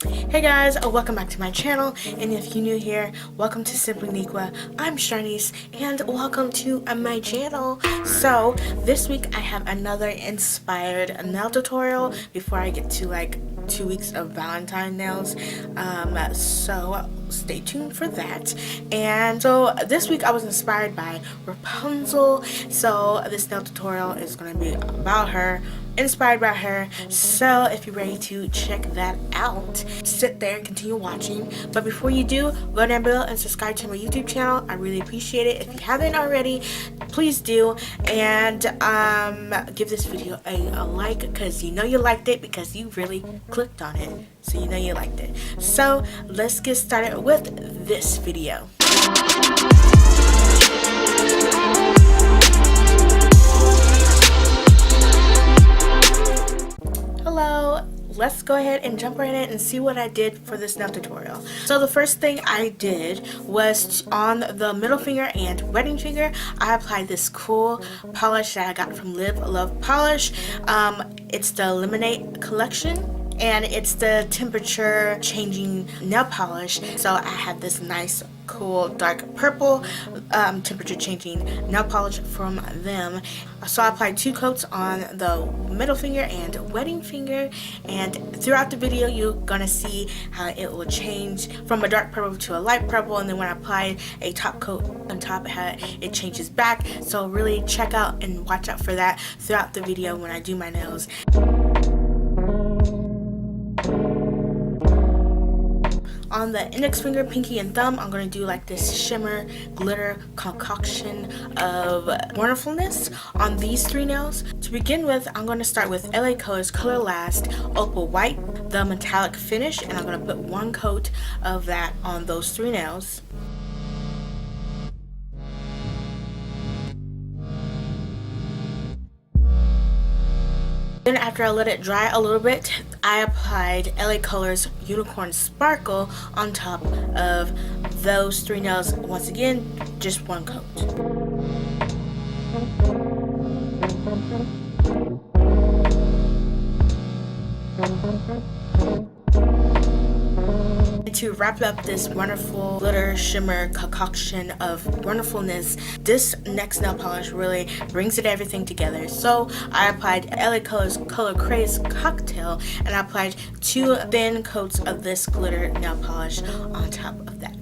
Hey guys, welcome back to my channel, and if you're new here, welcome to Simply Niqua. I'm Shanice, and welcome to my channel. So, this week I have another inspired nail tutorial before I get to like 2 weeks of Valentine nails. So stay tuned for that. And so this week I was inspired by Rapunzel, so this nail tutorial is going to be about her, inspired by her. So if you're ready to check that out, sit there and continue watching. But before you do, go down below and subscribe to my YouTube channel. I really appreciate it. If you haven't already, please do, and give this video a like, because you know you liked it because you really clicked on it, so you know you liked it. So let's get started with this video. Hello, let's go ahead and jump right in and see what I did for this nail tutorial. So the first thing I did was on the middle finger and wedding finger, I applied this cool polish that I got from Live Love Polish. It's the Illimite collection, and it's the temperature changing nail polish. So I had this nice cool dark purple temperature changing nail polish from them. So I applied 2 coats on the middle finger and wedding finger, and throughout the video you're gonna see how it will change from a dark purple to a light purple, and then when I apply a top coat on top, how it changes back. So really check out and watch out for that throughout the video when I do my nails. On the index finger, pinky, and thumb, I'm going to do like this shimmer glitter concoction of wonderfulness on these 3 nails. To begin with, I'm going to start with LA Colors Color Last Opal White, the metallic finish, and I'm going to put 1 coat of that on those 3 nails. Then after I let it dry a little bit, I applied LA Colors Unicorn Sparkle on top of those 3 nails. Once again, just 1 coat. To wrap up this wonderful glitter shimmer concoction of wonderfulness, this next nail polish really brings everything together. So I applied LA Colors Color Craze Cocktail, and I applied 2 thin coats of this glitter nail polish on top of that.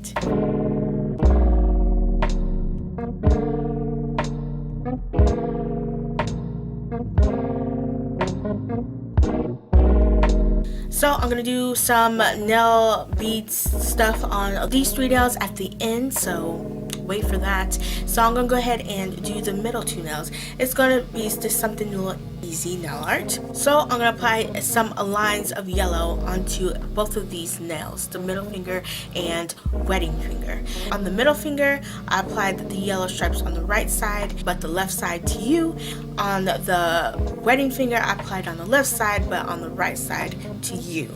So I'm going to do some nail beads stuff on these 3 nails at the end, so wait for that. So I'm going to go ahead and do the middle 2 nails. It's going to be just something little easy nail art. So I'm going to apply some lines of yellow onto both of these nails, the middle finger and wedding finger. On the middle finger, I applied the yellow stripes on the right side, but the left side to you. On the wedding finger, I applied on the left side, but on the right side to you.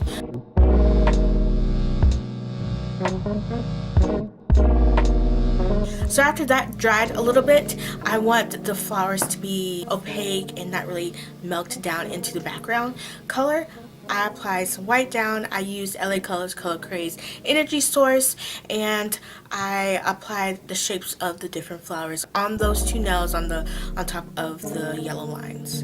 So after that dried a little bit, I want the flowers to be opaque and not really melt down into the background color. I applied some white down. I used LA Colors Color Craze Energy Source, and I applied the shapes of the different flowers on those 2 nails on top of the yellow lines.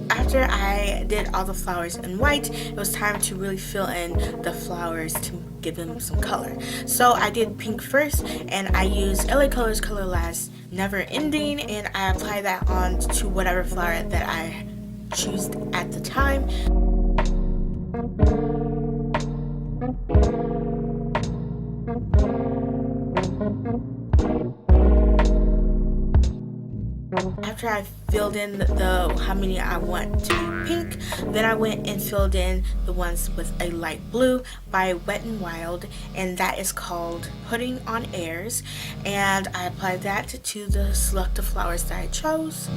After I did all the flowers in white, it was time to really fill in the flowers to give them some color. So I did pink first, and I used LA Colors Color Last Never Ending, and I apply that on to whatever flower that I choose at the time. After I filled in the how many I want to be pink, then I went and filled in the ones with a light blue by Wet n Wild, and that is called Putting on Airs, and I applied that to the selected flowers that I chose.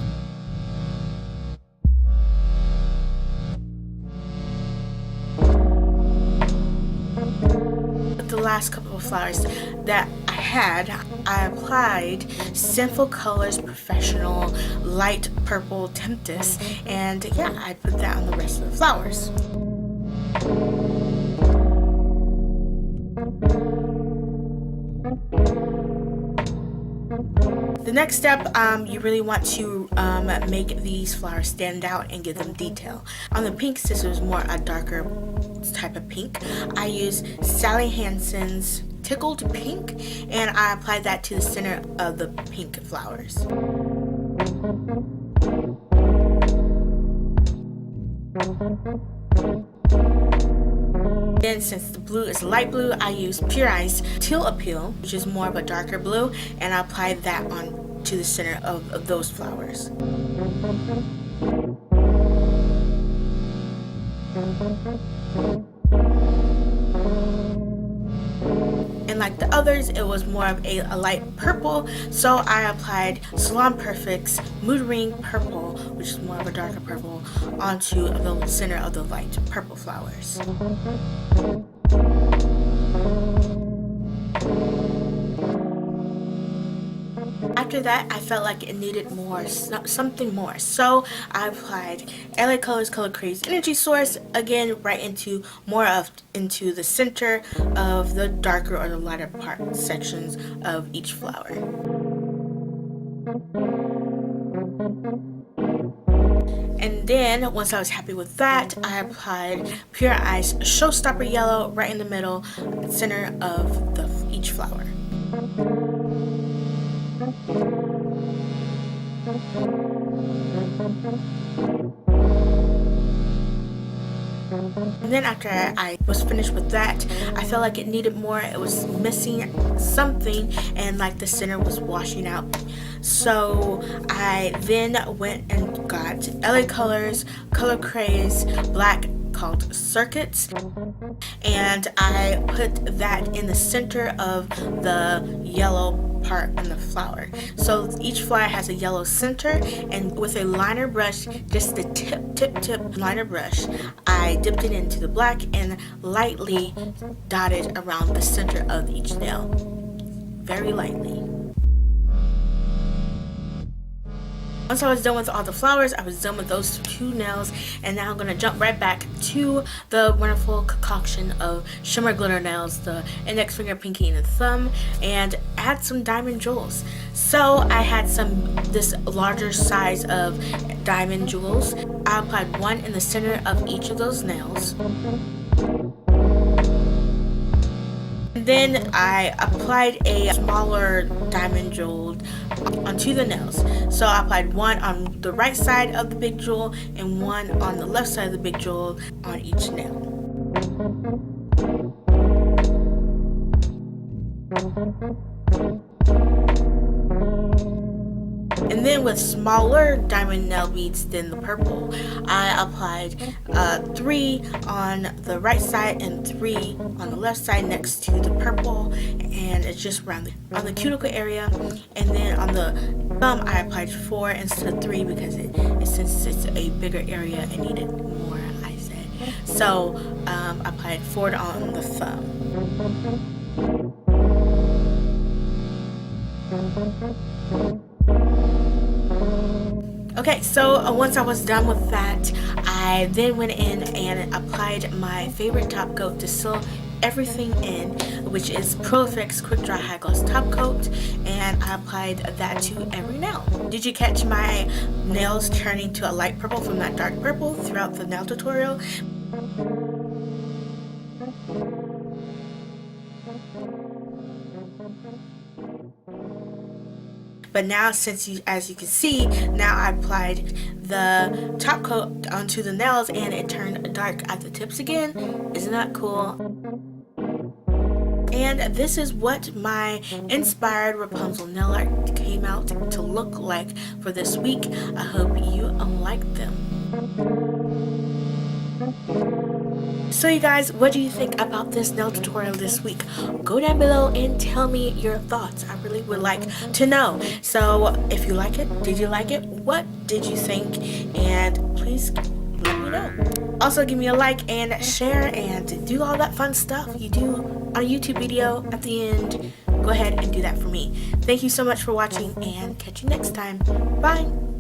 The last couple of flowers that I had, I applied SINFULCOLORS Professional Light Purple Tempest, and yeah, I put that on the rest of the flowers. The next step, you really want to make these flowers stand out and give them detail. On the pinks, this was more a darker type of pink. I used Sally Hansen's Tickled Pink, and I applied that to the center of the pink flowers. Then, since the blue is light blue, I used Pure Ice Teal Appeal, which is more of a darker blue, and I applied that on to the center of those flowers. And like the others, it was more of a light purple, so I applied Salon Perfect's Mood Ring Purple, which is more of a darker purple, onto the center of the light purple flowers. After that, I felt like it needed more, something more, so I applied LA Colors Color Craze Energy Source, again right into into the center of the darker or the lighter part sections of each flower. And then, once I was happy with that, I applied Pure Ice Showstopper Yellow right in the middle, center of each flower. And then after I was finished with that, I felt like it needed more. It was missing something, and like the center was washing out. So I then went and got LA Colors Color Craze Black called Circuits, and I put that in the center of the yellow part on the flower. So each flower has a yellow center, and with a liner brush, just the tip liner brush, I dipped it into the black and lightly dotted around the center of each nail, very lightly. Once I was done with all the flowers, I was done with those two nails, and now I'm going to jump right back to the wonderful concoction of shimmer glitter nails, the index finger, pinky, and the thumb, and add some diamond jewels. So I had this larger size of diamond jewels. I applied one in the center of each of those nails. And then I applied a smaller diamond jewel onto the nails. So I applied one on the right side of the big jewel and one on the left side of the big jewel on each nail. And then with smaller diamond nail beads than the purple, I applied 3 on the right side and 3 on the left side next to the purple, and it's just around on the cuticle area. And then on the thumb, I applied 4 instead of 3 because since it's a bigger area, it needed more, I said. So I applied 4 on the thumb. Okay, so once I was done with that, I then went in and applied my favorite top coat to seal everything in, which is Pro Effects Quick Dry High Gloss Top Coat, and I applied that to every nail. Did you catch my nails turning to a light purple from that dark purple throughout the nail tutorial? But now, as you can see, now I applied the top coat onto the nails and it turned dark at the tips again. Isn't that cool? And this is what my inspired Rapunzel nail art came out to look like for this week. I hope you like them. So you guys, what do you think about this nail tutorial this week? Go down below and tell me your thoughts. I really would like to know. So if you like it, did you like it? What did you think? And please let me know. Also give me a like and share and do all that fun stuff you do on a YouTube video at the end. Go ahead and do that for me. Thank you so much for watching and catch you next time. Bye!